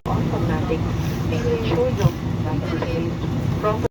automatic. Please ensure your device is placed properly.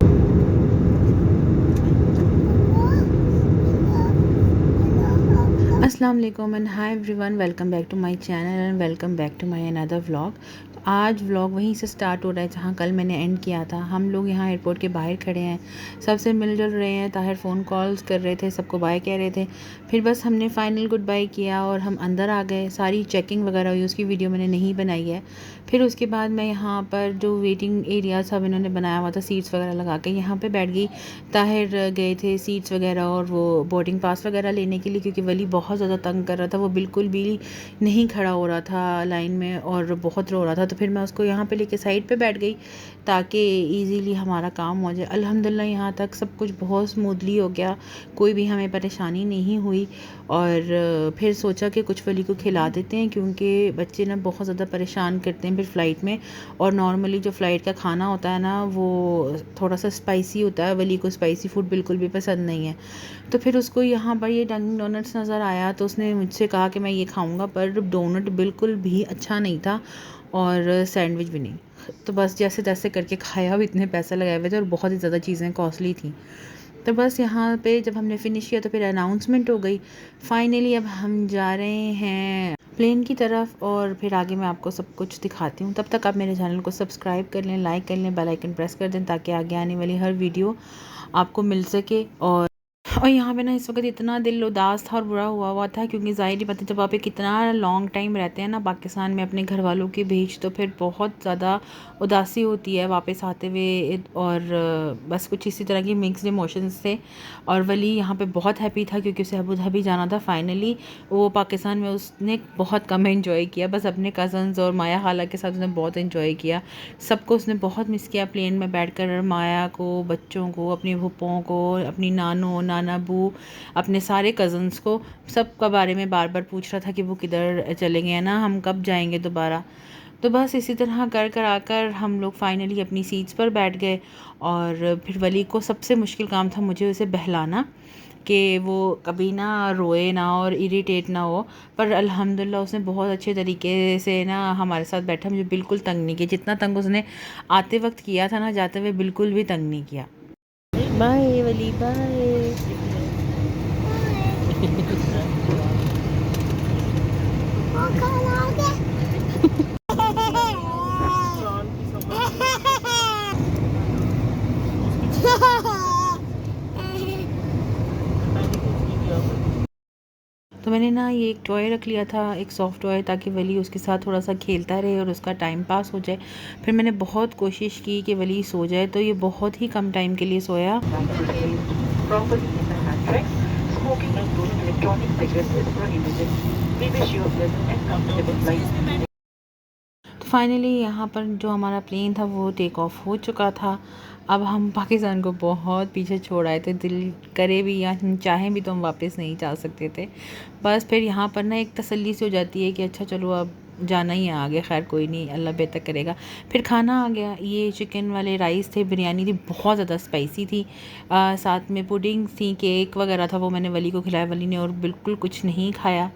अस्सलाम वालेकुम and hi everyone, welcome back to my channel and welcome back to my another vlog. तो आज vlog वहीं से start हो रहा है जहाँ कल मैंने एंड किया था। हम लोग यहाँ एयरपोर्ट के बाहर खड़े हैं, सबसे मिलजुल रहे हैं। ताहिर फ़ोन कॉल्स कर रहे थे, सबको बाय कह रहे थे। फिर बस हमने फ़ाइनल गुड बाय किया और हम अंदर आ गए। सारी चेकिंग वगैरह हुई, उसकी वीडियो मैंने नहीं बनाई है। फिर उसके बाद मैं यहाँ पर जो वेटिंग एरिया सब इन्होंने बनाया हुआ था, सीट्स वगैरह लगा के यहाँ पे बैठ गई। ताहिर गए थे सीट्स वगैरह और वो बोर्डिंग पास वगैरह लेने के लिए, क्योंकि वली बहुत ज़्यादा तंग कर रहा था। वो बिल्कुल भी नहीं खड़ा हो रहा था लाइन में और बहुत रो रहा था। तो फिर मैं उसको यहाँ पे लेके साइड पे बैठ गई ताकि इजीली हमारा काम हो जाए। अल्हम्दुलिल्लाह यहाँ तक सब कुछ बहुत स्मूथली हो गया, कोई भी हमें परेशानी नहीं हुई। और फिर सोचा कि कुछ वली को खिला देते हैं, क्योंकि बच्चे ना बहुत ज़्यादा परेशान करते हैं फिर फ़्लाइट में। और नॉर्मली जो फ़्लाइट का खाना होता है ना, वो थोड़ा सा स्पाइसी होता है। वली को स्पाइसी फ़ूड बिल्कुल भी पसंद नहीं है। तो फिर उसको यहाँ पर ये डंकिन डोनट्स नज़र आया तो उसने मुझसे कहा कि मैं ये खाऊंगा, पर डोनट बिल्कुल भी अच्छा नहीं था और सैंडविच भी नहीं। तो बस जैसे तैसे करके खाया। भी इतने पैसे लगाए हुए थे और बहुत ही ज़्यादा चीज़ें कॉस्टली थी। तो बस यहाँ पे जब हमने फ़िनिश किया तो फिर अनाउंसमेंट हो गई। फाइनली अब हम जा रहे हैं प्लेन की तरफ और फिर आगे मैं आपको सब कुछ दिखाती हूँ। तब तक आप मेरे चैनल को सब्सक्राइब कर लें, लाइक कर लें, बेल आइकन प्रेस कर दें ताकि आगे आने वाली हर वीडियो आपको मिल सके। और यहाँ पे ना इस वक्त इतना दिल उदास था और बुरा हुआ हुआ था, क्योंकि ज़ाहिर ही पता जब आप एक इतना लॉन्ग टाइम रहते हैं ना पाकिस्तान में अपने घर वालों के बीच, तो फिर बहुत ज़्यादा उदासी होती है वापस आते हुए। और बस कुछ इसी तरह की मिक्स्ड इमोशंस थे। और वली यहाँ पे बहुत हैप्पी था क्योंकि उसे अबू धाबी जाना था फाइनली। वो पाकिस्तान में उसने बहुत कम एंजॉय किया, बस अपने कज़न्स और माया खाला के साथ उसने बहुत एंजॉय किया। सबको उसने बहुत मिस किया प्लेन में बैठकर, माया को, बच्चों को, अपनी फूफों को, अपनी नानो नाना बू, अपने सारे कज़न्स को, सब का बारे में बार बार पूछ रहा था कि वो किधर चले गए हैं ना, हम कब जाएंगे दोबारा। तो बस इसी तरह कर कर आकर हम लोग फाइनली अपनी सीट्स पर बैठ गए। और फिर वली को सबसे मुश्किल काम था मुझे उसे बहलाना, कि वो कभी ना रोए ना और इरिटेट ना हो। पर अल्हम्दुलिल्लाह उसने बहुत अच्छे तरीके से ना हमारे साथ बैठा, मुझे बिल्कुल तंग नहीं किया। जितना तंग उसने आते वक्त किया था ना, जाते हुए बिल्कुल भी तंग नहीं किया। बाय वली, बाय। तो मैंने ना ये एक टॉय रख लिया था, एक सॉफ्ट टॉय, ताकि वली उसके साथ थोड़ा सा खेलता रहे और उसका टाइम पास हो जाए। फिर मैंने बहुत कोशिश की कि वली सो जाए, तो ये बहुत ही कम टाइम के लिए सोया। Properly in the hand. Smoking and doing electronic cigarettes is prohibited. We wish you a pleasant and comfortable flight. तो फाइनली यहाँ पर जो हमारा प्लेन था वो टेक ऑफ हो चुका था। अब हम पाकिस्तान को बहुत पीछे छोड़ आए थे, दिल करे भी या हम चाहें भी तो हम वापस नहीं जा सकते थे। बस फिर यहाँ पर ना एक तसल्ली सी हो जाती है कि अच्छा चलो अब जाना ही है आगे, खैर कोई नहीं, अल्लाह बेहतर करेगा। फिर खाना आ गया, ये चिकन वाले राइस थे, बिरयानी थी, बहुत ज़्यादा स्पाइसी थी। साथ में पुडिंग थी, केक वगैरह था, वो मैंने वली को खिलाया, वली ने और बिल्कुल कुछ नहीं खाया।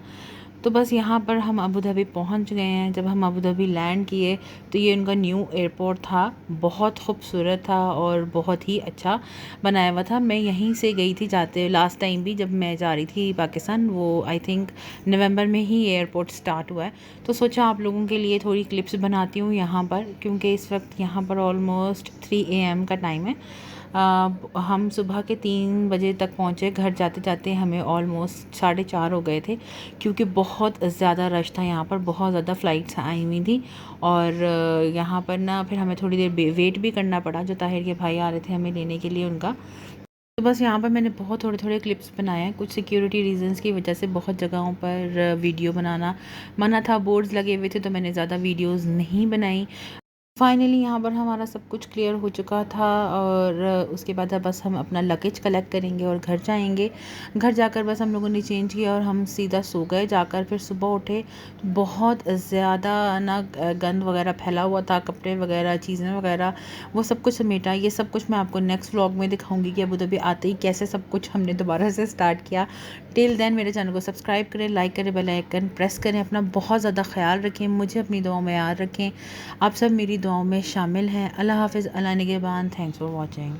तो बस यहाँ पर हम अबू धाबी पहुँच गए हैं। जब हम अबू धाबी लैंड किए तो ये उनका न्यू एयरपोर्ट था, बहुत खूबसूरत था और बहुत ही अच्छा बनाया हुआ था। मैं यहीं से गई थी जाते लास्ट टाइम भी, जब मैं जा रही थी पाकिस्तान, वो आई थिंक नवंबर में ही एयरपोर्ट स्टार्ट हुआ है। तो सोचा आप लोगों के लिए थोड़ी क्लिप्स बनाती हूँ यहाँ पर, क्योंकि इस वक्त यहाँ पर ऑलमोस्ट 3 AM का टाइम है। हम सुबह के 3 बजे तक पहुँचे। घर जाते जाते हमें ऑलमोस्ट 4:30 हो गए थे, क्योंकि बहुत ज़्यादा रश था यहाँ पर, बहुत ज़्यादा फ़्लाइट्स आई हुई थी। और यहाँ पर ना फिर हमें थोड़ी देर वेट भी करना पड़ा, जो ताहिर के भाई आ रहे थे हमें लेने के लिए उनका। तो बस यहाँ पर मैंने बहुत थोड़े थोड़े क्लिप्स बनाए हैं। कुछ सिक्योरिटी रीजंस की वजह से बहुत जगहों पर वीडियो बनाना मना था, बोर्ड्स लगे हुए थे, तो मैंने ज़्यादा वीडियोस नहीं बनाई। फाइनली यहाँ पर हमारा सब कुछ क्लियर हो चुका था और उसके बाद अब बस हम अपना लगेज कलेक्ट करेंगे और घर जाएंगे। घर जाकर बस हम लोगों ने चेंज किया और हम सीधा सो गए। जाकर फिर सुबह उठे, बहुत ज़्यादा ना गंद वगैरह फैला हुआ था, कपड़े वगैरह, चीज़ें वगैरह, वो सब कुछ समेटा। ये सब कुछ मैं आपको नेक्स्ट व्लॉग में दिखाऊंगी कि अबू धाबी आते ही कैसे सब कुछ हमने दोबारा से स्टार्ट किया। टिल देन मेरे चैनल को सब्सक्राइब करें, लाइक करें, बेल आइकन प्रेस करें। अपना बहुत ज़्यादा ख्याल रखें, मुझे अपनी दुआओं में याद रखें। आप सब मेरी दुआओं में शामिल हैं। अल्लाह हाफ़िज़, अल्लाह निगहबान। Thanks for watching.